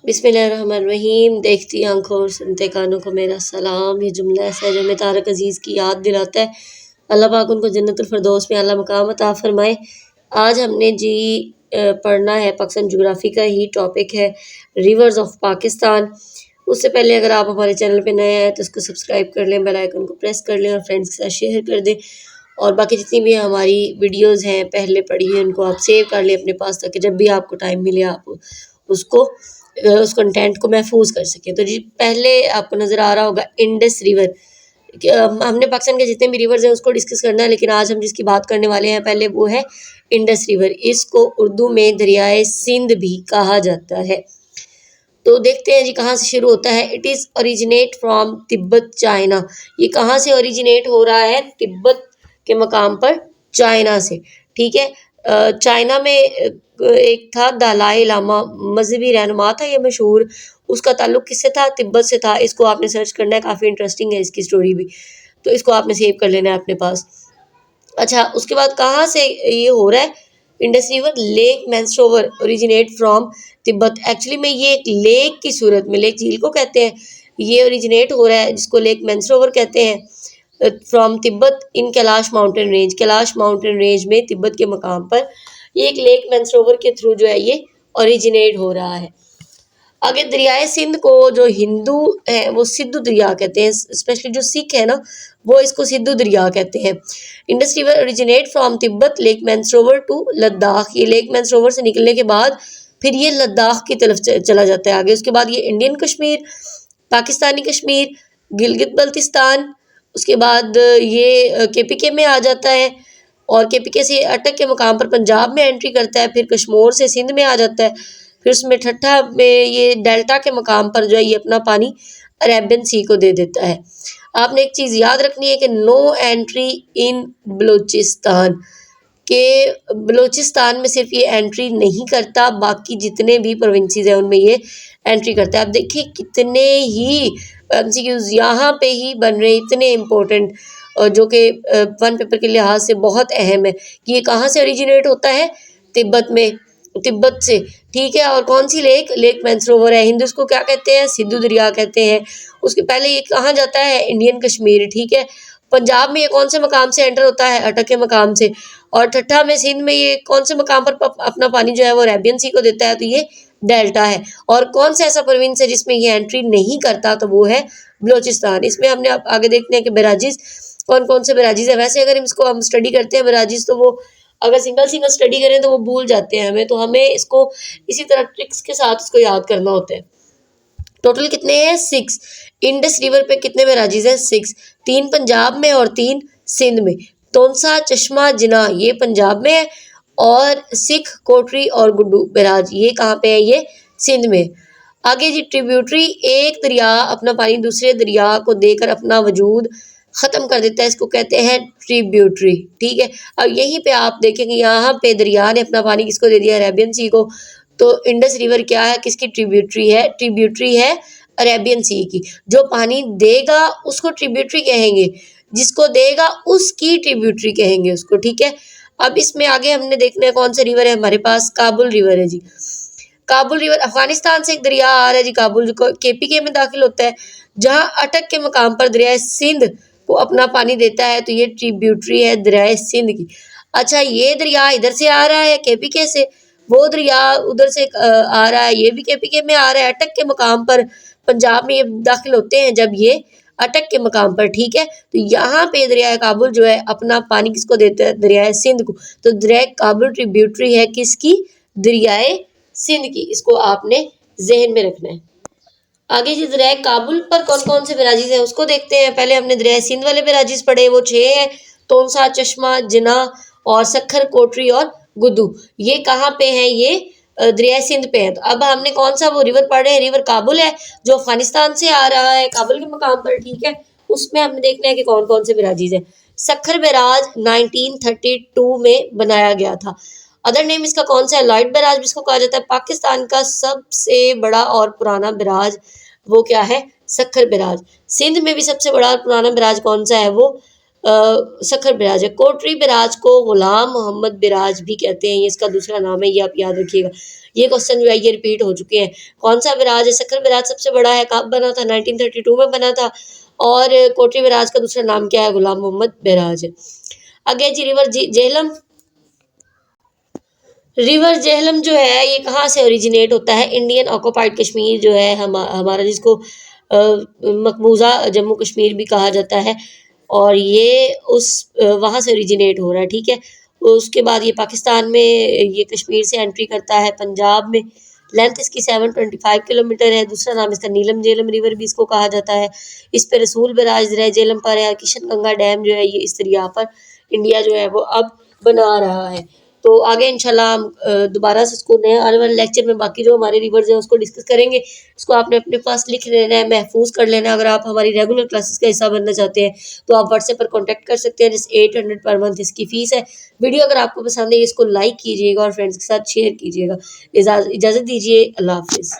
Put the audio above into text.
बिस्मिल्लाहिर्रहमानिर्रहीम। देखती आंखों और सुनते कानों को मेरा सलाम। ये जुमला ऐसा है जो हमें तारक अजीज़ की याद दिलाता है। अल्लाह पाक उनको जन्नतुल फिरदौस में आला मकाम अता फरमाए। आज हमने जी पढ़ना है, पाकिस्तान ज्योग्राफी का ही टॉपिक है, रिवर्स ऑफ पाकिस्तान। उससे पहले अगर आप हमारे चैनल पे नए आए तो उसको सब्सक्राइब कर लें, बेल आइकन को प्रेस कर लें और फ्रेंड्स के साथ शेयर कर दें। और बाकी जितनी भी हमारी वीडियोस हैं पहले पढ़ी हैं उनको आप सेव कर लें अपने पास, ताकि जब भी आपको टाइम मिले आप उसको उस कंटेंट को महफूज कर सकें। तो जी पहले आपको नज़र आ रहा होगा इंडस रिवर। हमने पाकिस्तान के जितने भी रिवर्स हैं उसको डिस्कस करना है, लेकिन आज हम जिसकी बात करने वाले हैं पहले वो है इंडस रिवर। इसको उर्दू में दरियाए सिंध भी कहा जाता है। तो देखते हैं जी कहाँ से शुरू होता है। It is originate from Tibet China. ये कहाँ से ओरिजिनेट हो रहा है? तिब्बत के मकाम पर चाइना से। ठीक है। चाइना में एक था दलाई लामा, मजहबी रहनुमा था ये मशहूर। उसका ताल्लुक किससे था? तिब्बत से था। इसको आपने सर्च करना है, काफ़ी इंटरेस्टिंग है इसकी स्टोरी भी, तो इसको आपने सेव कर लेना है अपने पास। अच्छा, उसके बाद कहाँ से ये हो रहा है? Indus river lake Mansarovar originate from Tibet. Actually में ये एक लेक की सूरत में, लेक झील को कहते हैं, ये ओरिजिनेट हो रहा है जिसको लेक मैंसरोवर कहते हैं from Tibet in Kailash mountain range. Kailash mountain range में तिब्बत के मकाम पर ये एक लेक मैंसरोवर के थ्रू जो है ये ओरिजिनेट हो रहा है। आगे दरियाए सिंध को जो हिंदू हैं वो सिद्धू दरिया कहते हैं, स्पेशली जो सिख है ना वो इसको सिद्धू दरिया कहते हैं। Indus river originate from Tibet lake Mansarovar to Ladakh. ये लेक मैंसरोवर से निकलने के बाद फिर ये लद्दाख की तरफ चला जाता है आगे। उसके बाद ये इंडियन कश्मीर, पाकिस्तानी कश्मीर, गिलगित बल्तिस्तान, उसके बाद ये केपीके में आ जाता है और केपीके से अटक के मुकाम पर पंजाब में एंट्री करता है। फिर कश्मीर से सिंध में आ जाता है। फिर उसमें ठट्ठा में ये डेल्टा के मुकाम पर जो है ये अपना पानी अरेबियन सी को दे देता है। आपने एक चीज़ याद रखनी है कि नो एंट्री इन बलूचिस्तान, के बलूचिस्तान में सिर्फ ये एंट्री नहीं करता, बाकी जितने भी प्रोविंसेस हैं उनमें ये एंट्री करता है। अब देखिए कितने ही एमसीक्यूज यहाँ पे ही बन रहे, इतने इम्पोर्टेंट, जो कि वन पेपर के लिहाज से बहुत अहम है कि ये कहाँ से ओरिजिनेट होता है? तिब्बत में, तिब्बत से। ठीक है। और कौन सी लेक? लेक मैंसरोवर है। हिंदू को क्या कहते हैं? सिद्धू दरिया कहते हैं। उसके पहले ये कहाँ जाता है? इंडियन कश्मीर। ठीक है। पंजाब में ये कौन से मकाम से एंटर होता है? अटक के मकाम से। और ठट्ठा में सिंध में ये कौन से मकाम पर अपना पानी जो है वो अरेबियन सी को देता है? तो ये डेल्टा है। और कौन सा ऐसा प्रोविंस है जिसमें ये एंट्री नहीं करता? तो वो है बलोचिस्तान। इसमें हमने अब आगे देखते हैं कि बराजिस कौन कौन से बराजिस है। वैसे अगर इसको हम स्टडी करते हैं बराजिस, तो वो अगर सिंगल सिंगल स्टडी करें तो वो भूल जाते हैं हमें, तो हमें इसको इसी तरह ट्रिक्स के साथ इसको याद करना होता है। टोटल कितने हैं? 6। इंडस रिवर पे कितने बैराजेस हैं? 6। 3 पंजाब में और 3 सिंध में। तोनसा, चश्मा, जिना ये पंजाब में है, और सिख, कोटरी और गुड्डू बैराज ये कहाँ पे है? ये सिंध में। आगे जी ट्रिब्यूटरी, एक दरिया अपना पानी दूसरे दरिया को देकर अपना वजूद ख़त्म कर देता है, इसको कहते हैं ट्रिब्यूटरी। ठीक है। अब यहीं पे आप देखेंगे यहाँ पे दरिया ने अपना पानी किसको दे दिया? अरेबियन सी को। तो इंडस रिवर क्या है? किसकी ट्रिब्यूटरी है? ट्रिब्यूटरी है अरेबियन सी की। जो पानी देगा उसको ट्रिब्यूटरी कहेंगे, जिसको देगा उसकी ट्रिब्यूटरी कहेंगे उसको। ठीक है। अब इसमें आगे हमने देखना है कौन सा रिवर है हमारे पास? काबुल रिवर है जी। काबुल रिवर अफगानिस्तान से एक दरिया आ रहा है जी काबुल, जो केपीके में दाखिल होता है, जहां अटक के मकाम पर दरिया सिंध को अपना पानी देता है। तो ये ट्रिब्यूटरी है दरिया सिंध की। अच्छा, ये दरिया इधर से आ रहा है केपीके से, वो दरिया उधर से आ रहा है, ये भी केपीके में आ रहा है। अटक के मकाम पर पंजाब में ये दाखिल होते हैं जब ये अटक के मकाम पर। ठीक है। तो यहाँ पे दरिया काबुल जो है अपना पानी किसको देता है? दरिया सिंध को। तो दरिया काबुल ट्रिब्यूटरी है किसकी? दरियाए सिंध की। इसको आपने जहन में रखना है। आगे जी दरिया काबुल पर कौन कौन से बैराजेस हैं उसको देखते हैं। पहले हमने दरिया सिंध वाले बैराजेस पढ़े, वो 6 हैं। तोनसा, चश्मा, जिना और सखर, कोटरी और गुद्दू। ये कहाँ पे हैं? ये दरिया सिंध पे है। तो अब हमने कौन सा वो रिवर पढ़ रहे हैं? रिवर काबुल है, जो अफगानिस्तान से आ रहा है काबुल के मकाम पर। ठीक है। उसमें हमने देखना है कि कौन कौन से बैराजेस हैं। सखर बैराज 1932 में बनाया गया था। अदर नेम इसका कौन सा है? लॉयड बैराज जिसको कहा जाता है। पाकिस्तान का सबसे बड़ा और पुराना बैराज वो क्या है? सखर बैराज। सिंध में भी सबसे बड़ा और पुराना बैराज कौन सा है? वो सखर बिराज है। कोटरी बिराज को गुलाम मोहम्मद बिराज भी कहते हैं, ये इसका दूसरा नाम है, ये आप याद रखिएगा। ये क्वेश्चन जो है ये रिपीट हो चुके हैं। कौन सा बिराज है? सखर बिराज सबसे बड़ा है, कब बना था? 1932 में बना था। और कोटरी बिराज का दूसरा नाम क्या है? गुलाम मोहम्मद बिराज है। आगे जी रिवर जेहलम। रिवर जेहलम जो है ये कहाँ से ओरिजिनेट होता है? इंडियन ऑक्युपाइड कश्मीर जो है हमारा, जिसको मकबूजा जम्मू कश्मीर भी कहा जाता है, और ये उस वहाँ से ओरिजिनेट हो रहा है, ठीक है। उसके बाद ये पाकिस्तान में, ये कश्मीर से एंट्री करता है पंजाब में। लेंथ इसकी 725 किलोमीटर है। दूसरा नाम इसका नीलम जेलम रिवर भी इसको कहा जाता है। इस पर रसूल बराज दरिया जेलम पर है। किशन गंगा डैम जो है ये इस दरिया पर इंडिया जो है वो अब बना रहा है। तो आगे इंशाल्लाह हम दोबारा से इसको नए आने वाले लेक्चर में बाकी जो हमारे रिवर्स हैं उसको डिस्कस करेंगे। इसको आपने अपने पास लिख लेना है, महफूज कर लेना है। अगर आप हमारी रेगुलर क्लासेस का हिस्सा बनना चाहते हैं तो आप व्हाट्सएप पर कॉन्टैक्ट कर सकते हैं, जिस 800 पर मंथ इसकी फ़ीस है। वीडियो अगर आपको पसंद है इसको लाइक कीजिएगा और फ्रेंड्स के साथ शेयर कीजिएगा। इजाज़त दीजिए, अल्लाह हाफिज़।